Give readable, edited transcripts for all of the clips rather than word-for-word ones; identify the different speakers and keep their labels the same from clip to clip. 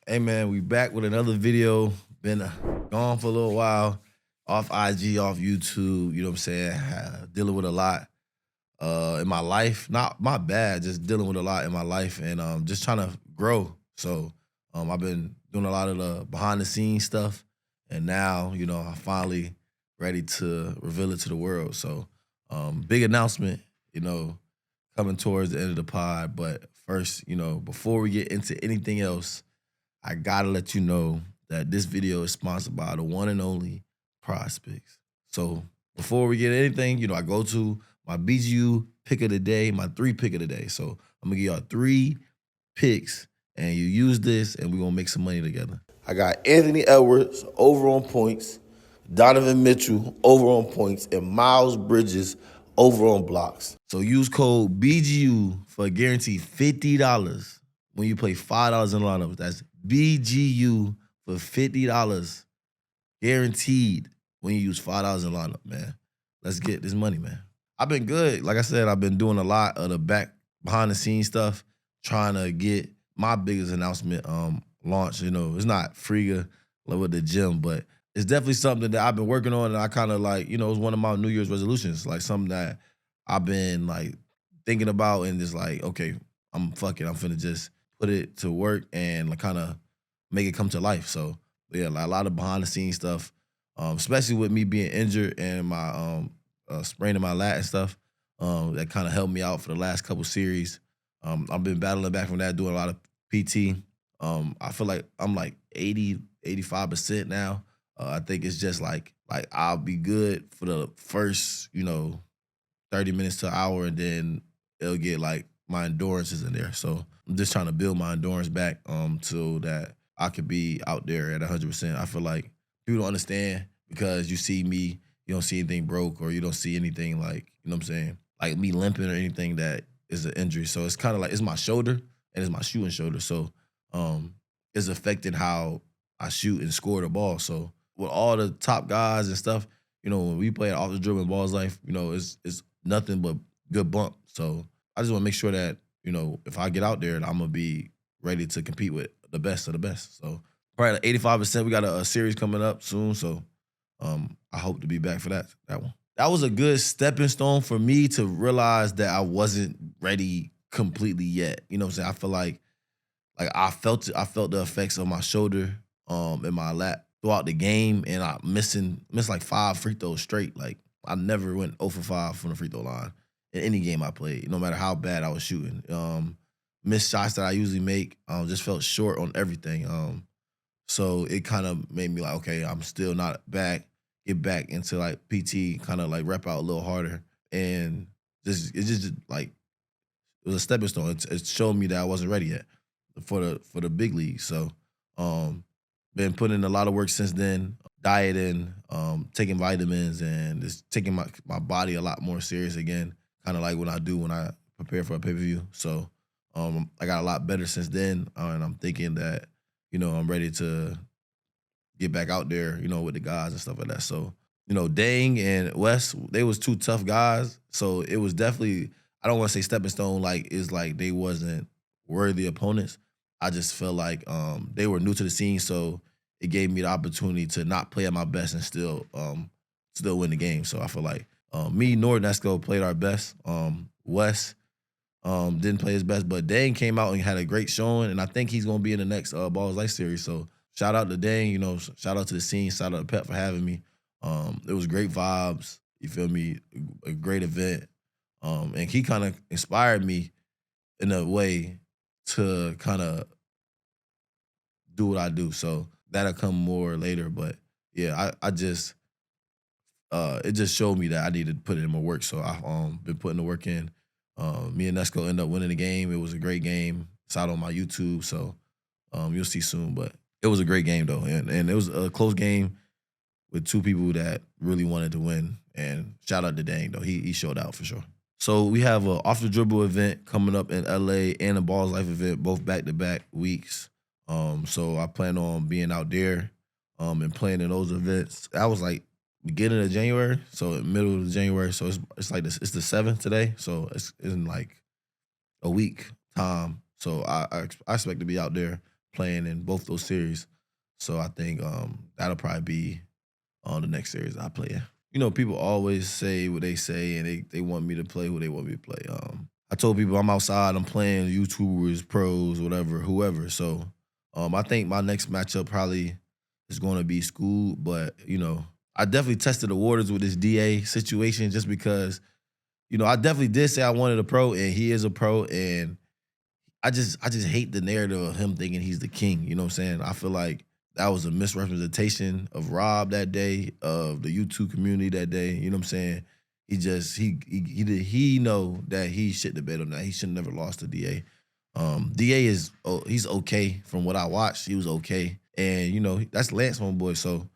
Speaker 1: Hey man, we back with another video. Been gone for a little while, off IG, off YouTube. You know what I'm saying? Dealing with a lot in my life. Not my bad, just dealing with a lot in my life, and just trying to grow. So I've been doing a lot of the behind the scenes stuff, and now I'm finally ready to reveal it to the world. So big announcement, you know, coming towards the end of the pod. But first, before we get into anything else. I gotta let you know that this video is sponsored by the one and only Prospects. So before we get anything, I go to my BGU pick of the day, my 3 pick of the day. So I'm gonna give y'all 3 picks, and you use this, and we're gonna make some money together. I got Anthony Edwards over on points, Donovan Mitchell over on points, and Miles Bridges over on blocks. So use code BGU for a guaranteed $50 when you play $5 in the lineup. That's BGU for $50 guaranteed when you use $5 in the lineup, man. Let's get this money, man. I've been good. Like I said, I've been doing a lot of the behind the scenes stuff, trying to get my biggest announcement launched. It's not Friga with the gym, but it's definitely something that I've been working on, and I kind of like, it's one of my New Year's resolutions, like something that I've been like thinking about, and just like, okay, I'm finna just put it to work and like kind of make it come to life. So yeah, like a lot of behind the scenes stuff, especially with me being injured and my spraining my lat and stuff, that kind of helped me out for the last couple series. I've been battling back from that, doing a lot of PT. I feel like I'm like 80, 85% now. I think it's just like I'll be good for the first, 30 minutes to an hour, and then it'll get like my endurance is in there. So I'm just trying to build my endurance back so that I could be out there at 100%. I feel like people don't understand because you see me, you don't see anything broke, or you don't see anything like, you know what I'm saying, like me limping or anything that is an injury. So it's kind of like it's my shoulder and it's my shooting shoulder. So it's affecting how I shoot and score the ball. So with all the top guys and stuff, when we play off the dribble in Balls Life, it's nothing but good bump. So I just want to make sure that, if I get out there, I'm going to be ready to compete with the best of the best. So probably like 85%. We got a series coming up soon. So I hope to be back for that one. That was a good stepping stone for me to realize that I wasn't ready completely yet. You know what I'm saying? I feel like I felt it. I felt the effects of my shoulder in my lat throughout the game, and I missed like 5 free throws straight. Like I never went 0 for 5 from the free throw line in any game I played, no matter how bad I was shooting. Missed shots that I usually make, just felt short on everything. So it kind of made me like, okay, I'm still not back. Get back into like PT, kind of like rep out a little harder, and it's just like it was a stepping stone. It showed me that I wasn't ready yet for the big league. So been putting in a lot of work since then, dieting, taking vitamins, and just taking my body a lot more serious again, kind of like when I prepare for a pay-per-view. So I got a lot better since then, and I'm thinking that, I'm ready to get back out there, with the guys and stuff like that. So, Dang and Wes, they was 2 tough guys. So it was definitely, I don't want to say stepping stone, like it's like they wasn't worthy opponents. I just felt like they were new to the scene, so it gave me the opportunity to not play at my best and still win the game. So I feel like me, Nesco played our best. Wes didn't play his best, but Dang came out and had a great showing, and I think he's gonna be in the next Balls Life series. So shout out to Dang, shout out to the scene, shout out to Pep for having me. It was great vibes. You feel me? A great event. And he kind of inspired me in a way to kind of do what I do. So that'll come more later. But yeah, I just it just showed me that I need to put in more work. So I've been putting the work in. Me and Nesco ended up winning the game. It was a great game. It's out on my YouTube, so you'll see soon. But it was a great game though, and it was a close game with 2 people that really wanted to win. And shout out to Dang though, he showed out for sure. So we have a off the dribble event coming up in LA and a Balls Life event, both back-to-back weeks. So I plan on being out there and playing in those events. That was like beginning of January, so middle of January. So it's like this. It's the 7th today, so it's in like a week time. So I expect to be out there playing in both those series. So I think that'll probably be on the next series I play in. You know, people always say what they say, and they want me to play who they want me to play. I told people I'm outside, I'm playing YouTubers, pros, whatever, whoever. So I think my next matchup probably is going to be School, but you know, I definitely tested the waters with this DA situation just because, you know, I definitely did say I wanted a pro, and he is a pro, and I just hate the narrative of him thinking he's the king. You know what I'm saying? I feel like that was a misrepresentation of Rob that day, of the YouTube community that day. You know what I'm saying? He know that he shouldn't have bet on that. He should have never lost to DA. DA he's okay from what I watched. He was okay, and you know that's Lance homeboy. So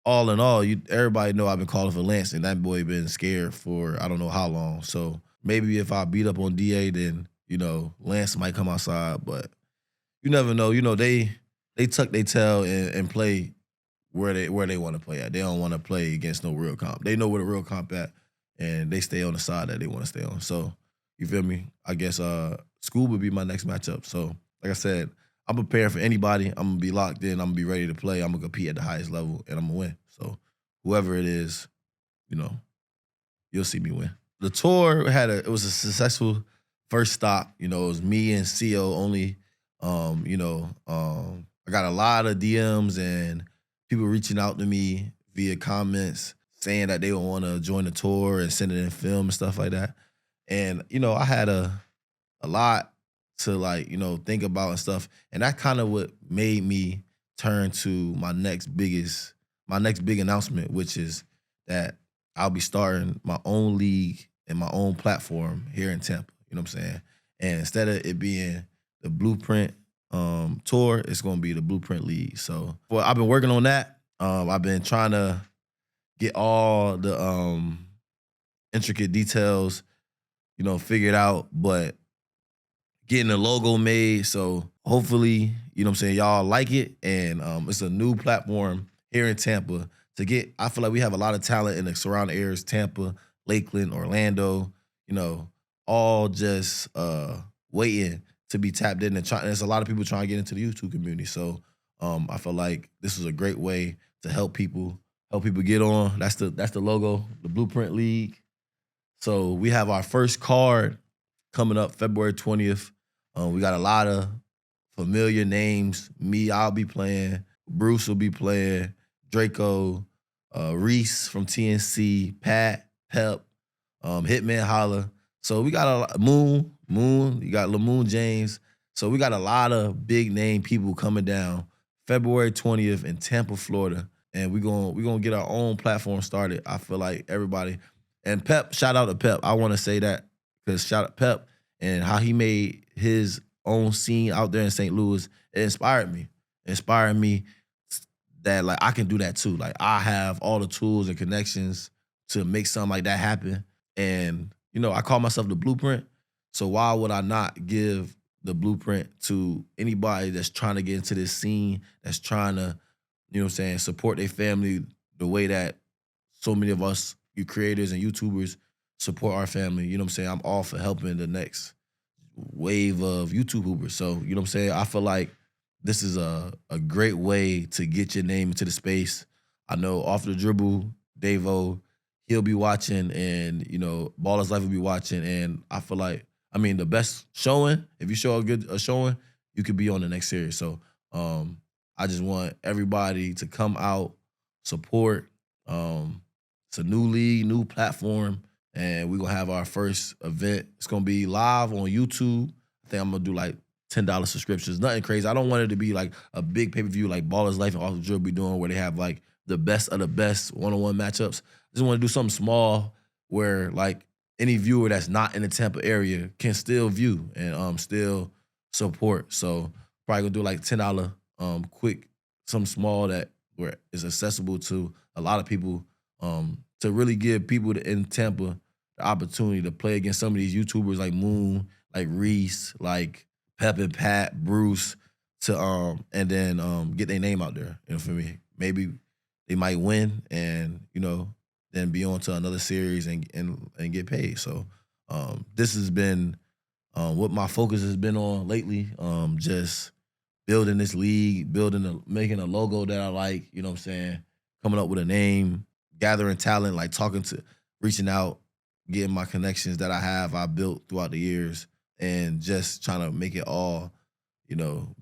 Speaker 1: all in all, everybody know I've been calling for Lance, and that boy been scared for I don't know how long. So maybe if I beat up on DA, then you know Lance might come outside, but you never know. You know they tuck their tail and play where they want to play at. They don't want to play against no real comp. They know where the real comp at, and they stay on the side that they want to stay on. So you feel me? I guess School would be my next matchup. So like I said, I'm prepared for anybody. I'm gonna be locked in. I'm gonna be ready to play. I'm gonna compete at the highest level, and I'm gonna win. So whoever it is, you know, you'll see me win. The tour it was a successful first stop. You know, it was me and CO only. I got a lot of DMs and people reaching out to me via comments saying that they want to join the tour and send it in film and stuff like that. And you know, I had a lot to like, you know, think about and stuff. And that kind of what made me turn to my next big announcement, which is that I'll be starting my own league and my own platform here in Tampa. You know what I'm saying? And instead of it being the Blueprint tour, it's gonna be the Blueprint League. So well, I've been working on that. I've been trying to get all the intricate details, you know, figured out, but getting the logo made. So hopefully, you know what I'm saying, y'all like it. And it's a new platform here in Tampa I feel like we have a lot of talent in the surrounding areas, Tampa, Lakeland, Orlando, you know, all just waiting to be tapped in. And there's a lot of people trying to get into the YouTube community. So I feel like this is a great way to help people get on. That's the logo, the Blueprint League. So we have our first card coming up February 20th. We got a lot of familiar names. I'll be playing. Bruce will be playing. Draco, Reese from TNC, Pat, Pep, Hitman Holla. So we got a lot, Moon. You got Lamoon James. So we got a lot of big name people coming down February 20th in Tampa, Florida. And we're gonna get our own platform started. I feel like everybody. And Pep, shout out to Pep. I want to say that because shout out Pep and how he made his own scene out there in St. Louis. It inspired me. That like I can do that too. Like I have all the tools and connections to make something like that happen. And you know, I call myself the Blueprint. So why would I not give the blueprint to anybody that's trying to get into this scene, that's trying to, you know what I'm saying, support their family the way that so many of us, you creators and YouTubers, support our family. You know what I'm saying? I'm all for helping the next wave of YouTube hoopers. So, you know what I'm saying? I feel like this is a great way to get your name into the space. I know off the dribble, Davo, he'll be watching, and you know, Baller's Life will be watching. And I feel like, I mean, the best showing, if you show a showing, you could be on the next series. So I just want everybody to come out, support. It's a new league, new platform, and we're gonna have our first event. It's gonna be live on YouTube. I think I'm gonna do like $10 subscriptions. Nothing crazy. I don't want it to be like a big pay-per-view like Baller's Life and Off the Drill be doing where they have like the best of the best one-on-one matchups. I just want to do something small where like any viewer that's not in the Tampa area can still view and still support. So probably gonna do like $10 quick, something small that where is accessible to a lot of people to really give people in Tampa the opportunity to play against some of these YouTubers like Moon, like Reese, like Pep and Pat, Bruce, to and then get their name out there. You know, for me, maybe they might win, and you know, then be on to another series and get paid. So this has been what my focus has been on lately. Just building this league, making a logo that I like, you know what I'm saying? Coming up with a name, gathering talent, like reaching out, getting my connections that I built throughout the years, and just trying to make it all,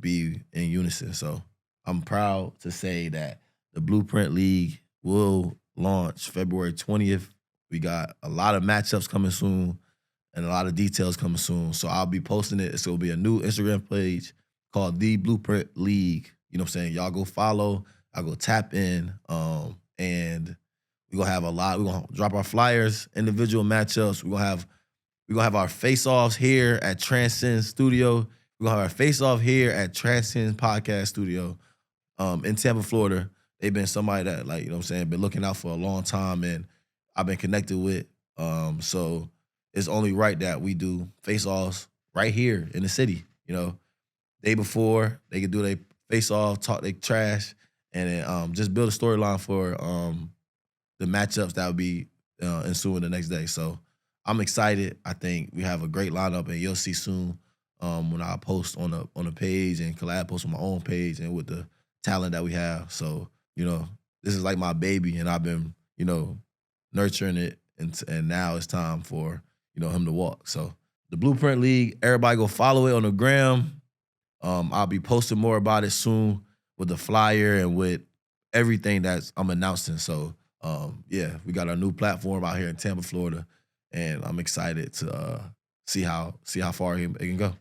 Speaker 1: be in unison. So I'm proud to say that the Blueprint League will launch February 20th. We got a lot of matchups coming soon and a lot of details coming soon. So I'll be posting it. So it'll be a new Instagram page called The Blueprint League. You know what I'm saying? Y'all go follow. I'll go tap in. And we're gonna have a lot. We're gonna drop our flyers, individual matchups. We're gonna have our face-offs here at Transcend Studio. We're gonna have our face-off here at Transcend Podcast Studio in Tampa, Florida. They've been somebody that, like, you know what I'm saying, been looking out for a long time, and I've been connected with. So it's only right that we do face-offs right here in the city. Day before, they could do their face-off, talk their trash, and then just build a storyline for the matchups that would be ensuing the next day. So I'm excited. I think we have a great lineup, and you'll see soon when I post on the page and collab post on my own page and with the talent that we have. So, this is like my baby, and I've been, nurturing it, and now it's time for, him to walk. So the Blueprint League, everybody go follow it on the gram. I'll be posting more about it soon with the flyer and with everything that I'm announcing. So yeah, we got our new platform out here in Tampa, Florida, and I'm excited to see how far it can go.